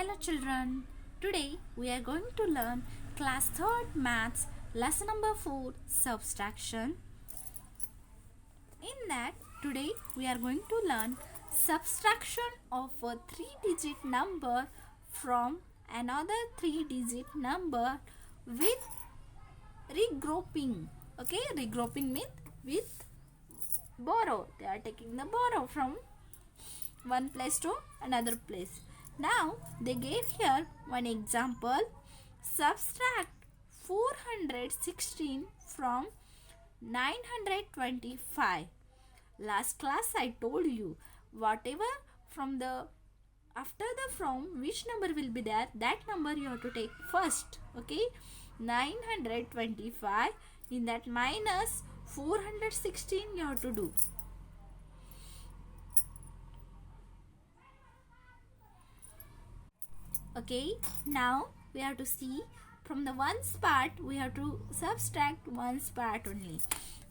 Hello children, today we are going to learn class 3rd maths lesson number 4 subtraction. In that today we are going to learn subtraction of a 3-digit number from another 3-digit number with regrouping. Okay, regrouping means with borrow. They are taking the borrow from one place to another place. Now they gave here one example. Subtract 416 from 925. Last class I told you whatever from the after the from which number will be there, that number you have to take first. Okay, 925, in that minus 416 you have to do. Okay, now we have to see from the ones part we have to subtract ones part only.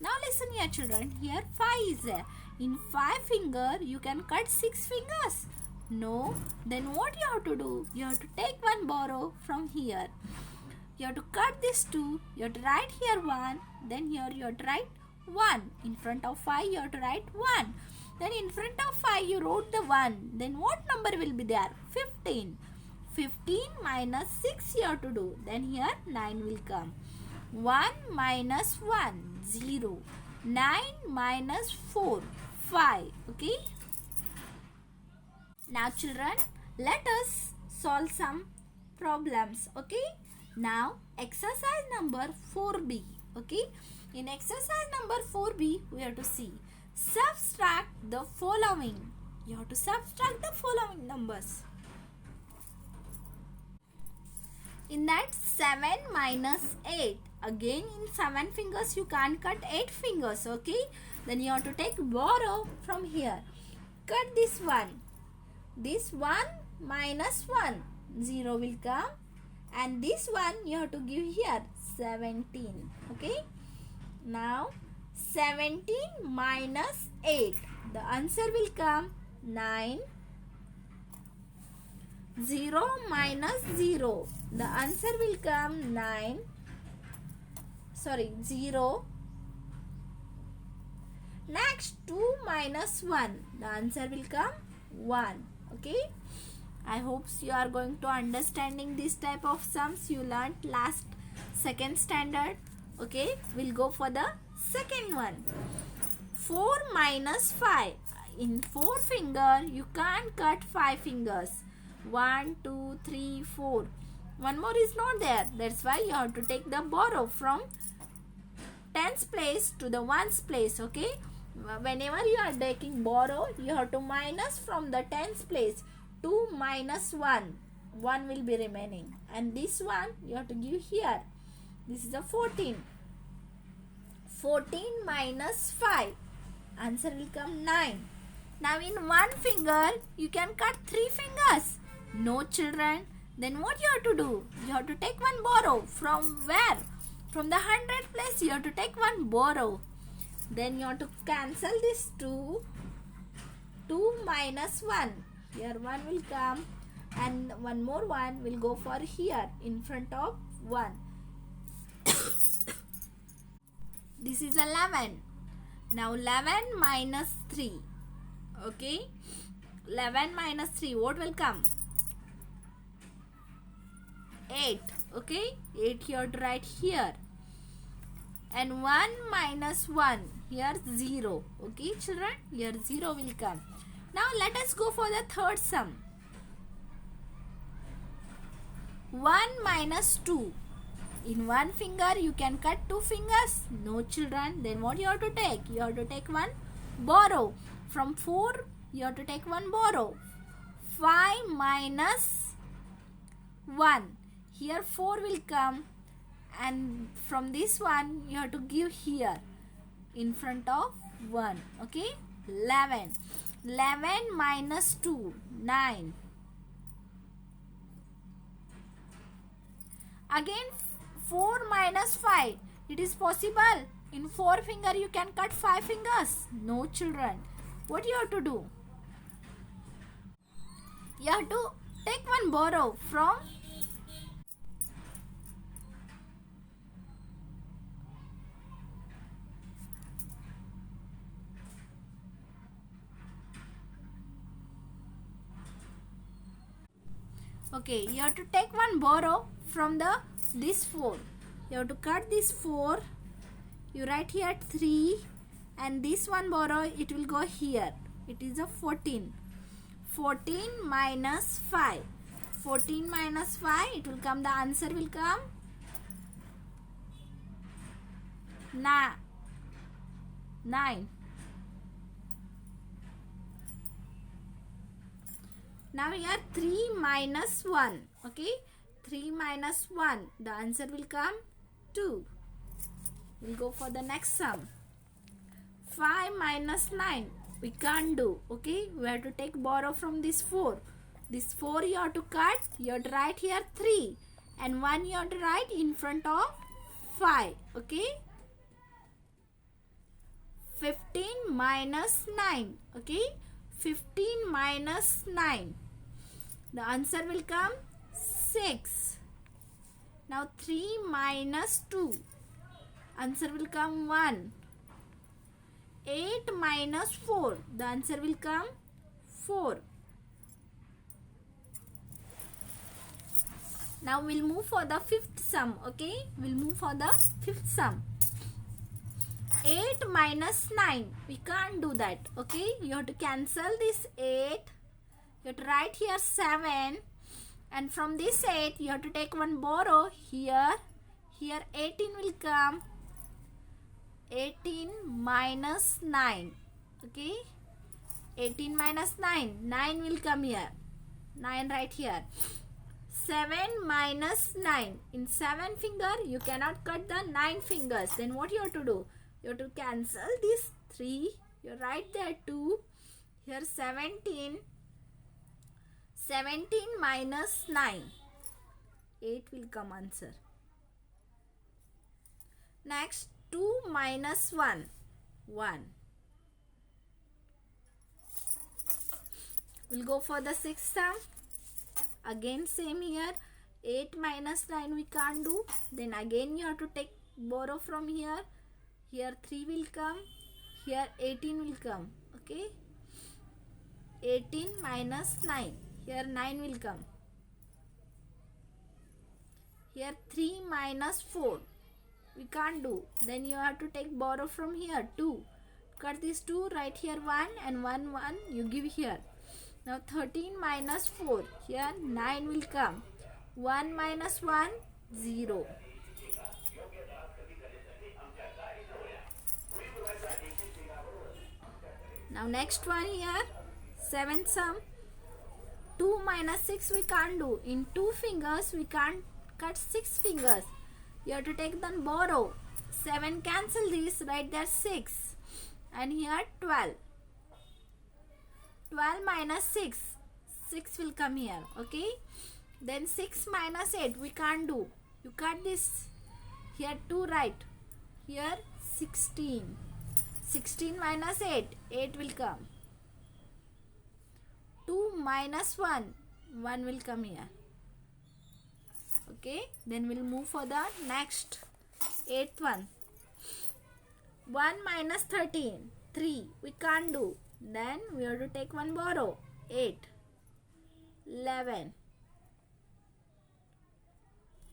Now listen here children, here 5 is there. In 5 finger you can cut 6 fingers. No, then what you have to do? You have to take one borrow from here. You have to cut this 2, you have to write here 1, then here you have to write 1. In front of 5 you have to write 1. Then in front of 5 you wrote the 1. Then what number will be there? 15. 15 minus 6 you have to do. Then here 9 will come. 1 minus 1, 0. 9 minus 4, 5. Okay. Now children, let us solve some problems. Okay. Now exercise number 4b. Okay. In exercise number 4b we have to see. Subtract the following. You have to subtract the following numbers. In that 7 minus 8. Again in 7 fingers you can't cut 8 fingers. Okay. Then you have to take borrow from here. Cut this one. This 1 minus 1. 0 will come. And this one you have to give here 17. Okay. Now 17 minus 8. The answer will come 9. 0 minus 0. The answer will come 9. 0. Next 2 minus 1. The answer will come 1. Okay. I hope you are going to understanding this type of sums you learnt last second standard. Okay. We'll go for the second one. 4 minus 5. In 4 finger you can't cut 5 fingers. 1, 2, 3, 4. One more is not there. That's why you have to take the borrow from tens place to the ones place. Okay. Whenever you are taking borrow, you have to minus from the tens place. 2 minus 1. 1 will be remaining. And this one you have to give here. This is a 14. 14 minus 5. Answer will come 9. Now in one finger you can cut 3 fingers. No children. Then what you have to do? You have to take one borrow. From where? From the 100 place you have to take one borrow. Then you have to cancel this 2. 2 minus 1. Here 1 will come. And one more 1 will go for here in front of 1. This is 11. Now 11 minus 3. Okay. 11 minus 3. What will come? 8. Okay. 8 you have to write here. And 1 minus 1. Here 0. Okay children. Here 0 will come. Now let us go for the third sum. 1 minus 2. In one finger you can cut 2 fingers. No children. Then what you have to take? You have to take one borrow. From 4 you have to take one borrow. 5 minus 1. Here 4 will come. And from this one you have to give here in front of 1. Okay. 11. 11 minus 2. 9. Again 4 minus 5. It is possible. In 4 finger you can cut 5 fingers. No children. What you have to do? You have to take one borrow from okay, you have to take one borrow from this 4. You have to cut this 4. You write here 3 and this one borrow, it will go here. It is a 14. 14 minus 5. 14 minus 5, it will come, the answer will come 9. Now here 3 minus 1. Okay, 3 minus 1, the answer will come 2. We'll go for the next sum. 5 minus 9, we can't do. Okay, we have to take borrow from this 4. This 4 you have to cut. You have to write here 3 and 1 you have to write in front of 5. Okay, 15 minus 9. Okay, 15 minus 9, the answer will come 6. Now 3 minus 2, answer will come 1. 8 minus 4, the answer will come 4. Now we'll move for the fifth sum. Okay, we'll move for the fifth sum. 8 minus 9, we can't do that. Okay, you have to cancel this 8. You have to write here 7 and from this 8 you have to take one borrow here. Here 18 will come. 18 minus 9. Okay, 18 minus 9, 9 will come here. 9 right here. 7 minus 9. In 7 finger you cannot cut the 9 fingers. Then what you have to do? You have to cancel this 3. You write there 2. Here 17. 17 minus 9. 8 will come answer. Next 2 minus 1. 1. We'll go for the sixth sum. Again same here. 8 minus 9 we can't do. Then again you have to take borrow from here. Here 3 will come. Here 18 will come. Okay. 18 minus 9. Here 9 will come. Here 3 minus 4. We can't do. Then you have to take borrow from here 2. Cut this 2, write here 1 and 1 you give here. Now 13 minus 4. Here 9 will come. 1 minus 1, 0. Now next one here, seventh sum. 2 minus 6 we can't do. In 2 fingers we can't cut 6 fingers. You have to take the borrow. 7 cancel this, write there 6. And here 12. 12 minus 6. 6 will come here. Okay. Then 6 minus 8 we can't do. You cut this. Here 2 write. Here 16. 16 minus 8. 8 will come. 2 minus 1. 1 will come here. Okay. Then we'll move for the next 8th one. 1 minus 13. 3. We can't do. Then we have to take one borrow. 8. 11.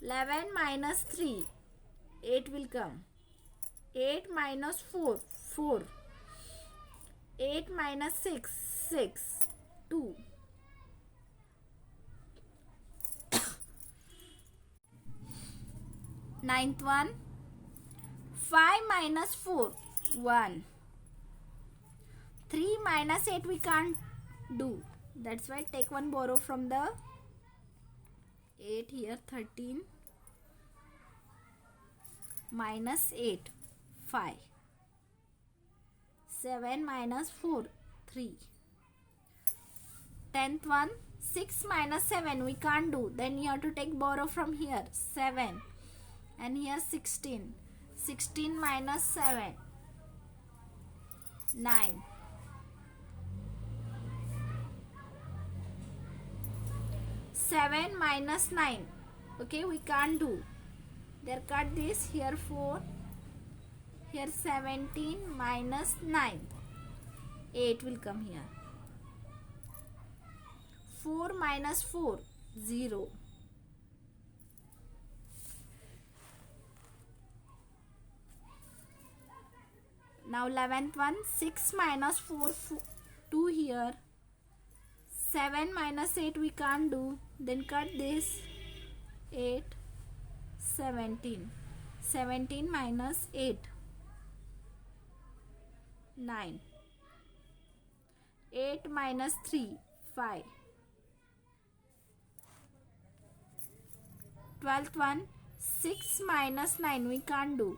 11 minus 3. 8 will come. 8 minus 4. 4. 8 minus 6. 6. 2. Ninth one. 5 minus 4. 1. 3 minus 8 we can't do. That's why take one borrow from the 8 here. 13 minus 8. 5. 7 minus 4. 3. 10th one. 6 minus 7 we can't do. Then you have to take borrow from here. 7. And here 16. 16 minus 7. 9. 7 minus 9. Okay, we can't do. There cut this. Here 4. Here 17 minus 9. 8 will come here. 4 minus 4. 0. Now 11th one. 6 minus 4. 2 here. 7 minus 8 we can't do. Then cut this. 8. 17. 17 minus 8. 9. 8 minus 3. 5. 12th one. 6 minus 9 we can't do.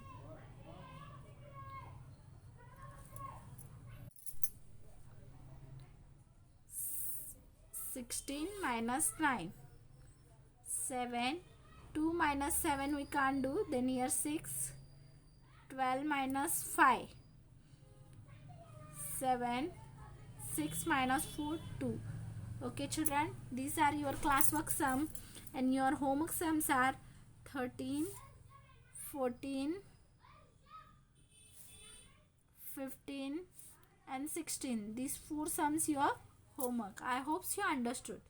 16 minus 9. 7. 2 minus 7 we can't do. Then here 6. 12 minus 5. 7. 6 minus 4. 2. Okay children, these are your classwork sum, and your homework sums are 13, 14, 15 and 16. These 4 sums your homework. I hope you understood.